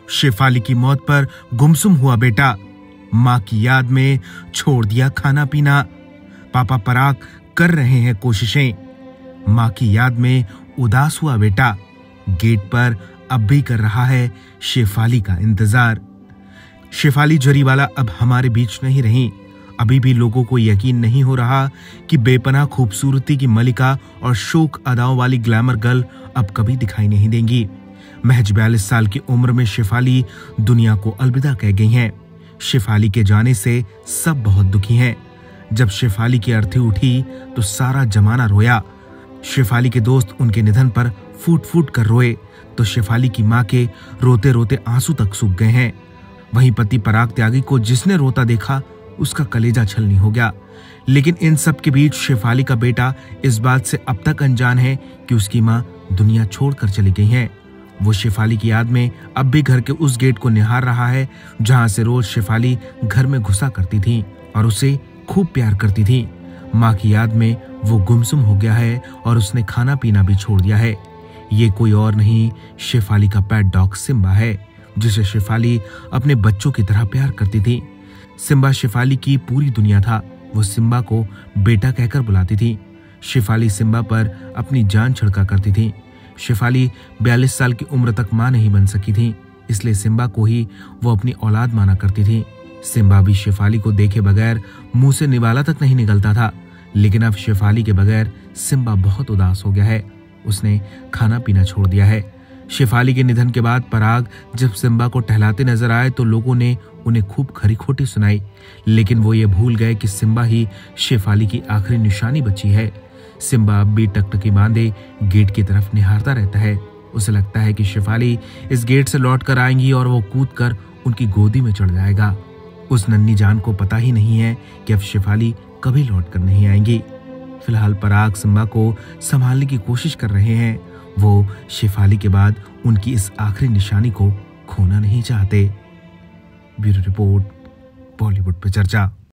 शेफाली की मौत पर गुमसुम हुआ बेटा, माँ की याद में छोड़ दिया खाना पीना। पापा पराग कर रहे हैं कोशिशें, माँ की याद में उदास हुआ बेटा। गेट पर अब भी कर रहा है शेफाली का इंतजार। शेफाली जरीवाला अब हमारे बीच नहीं रही। अभी भी लोगों को यकीन नहीं हो रहा कि बेपनाह खूबसूरती की मलिका और शोक अदाओं वाली ग्लैमर गर्ल अब कभी दिखाई नहीं देंगी। महज 42 साल की उम्र में शेफाली दुनिया को अलविदा कह गई हैं। शेफाली के जाने से सब बहुत दुखी हैं। जब शेफाली की अर्थी उठी तो सारा जमाना रोया। शेफाली के दोस्त उनके निधन पर फूट फूट कर रोए तो शेफाली की माँ के रोते रोते आंसू तक सूख गए हैं। वहीं पति पराग त्यागी को जिसने रोता देखा उसका कलेजा छलनी हो गया। लेकिन इन सब के बीच शेफाली का बेटा इस बात से अब तक अनजान है कि उसकी माँ दुनिया छोड़कर चली गई हैं। वो शेफाली की याद में अब भी घर के उस गेट को निहार रहा है जहां से रोज शेफाली घर में घुसा करती थी और उसे खूब प्यार करती थी। माँ की याद में वो गुमसुम हो गया है और उसने खाना पीना भी छोड़ दिया है। ये कोई और नहीं, शेफाली का पेट डॉग सिम्बा है, जिसे शेफाली अपने बच्चों की तरह प्यार करती थी। सिम्बा शेफाली की पूरी दुनिया था। वो सिम्बा को बेटा कहकर बुलाती थी। शेफाली सिम्बा पर अपनी जान छिड़का करती थी। शेफाली 42 साल की उम्र तक मां नहीं बन सकी थी, इसलिए सिम्बा को ही वो अपनी औलाद माना करती थी। सिम्बा भी शेफाली को देखे बगैर मुंह से निवाला तक नहीं निकलता था। लेकिन अब शेफाली के बगैर सिम्बा बहुत उदास हो गया है। उसने खाना पीना छोड़ दिया है। शेफाली के निधन के बाद पराग जब सिम्बा को टहलाते नजर आए तो लोगों ने उन्हें खूब खरी खोटी सुनाई। लेकिन वो ये भूल गए कि सिम्बा ही शेफाली की आखिरी निशानी बची है। सिम्बा अब भी टकटकी बांधे गेट की तरफ निहारता रहता है। उसे लगता है कि शेफाली इस गेट से लौट कर आएंगी और वो कूद कर उनकी गोदी में चढ़ जाएगा। उस नन्ही जान को पता ही नहीं है कि अब शेफाली कभी लौट कर नहीं आएंगी। फिलहाल पराग सिम्बा को संभालने की कोशिश कर रहे हैं। वो शेफाली के बाद उनकी इस आखिरी निशानी को खोना नहीं चाहते। ब्यूरो रिपोर्ट, बॉलीवुड पे चर्चा।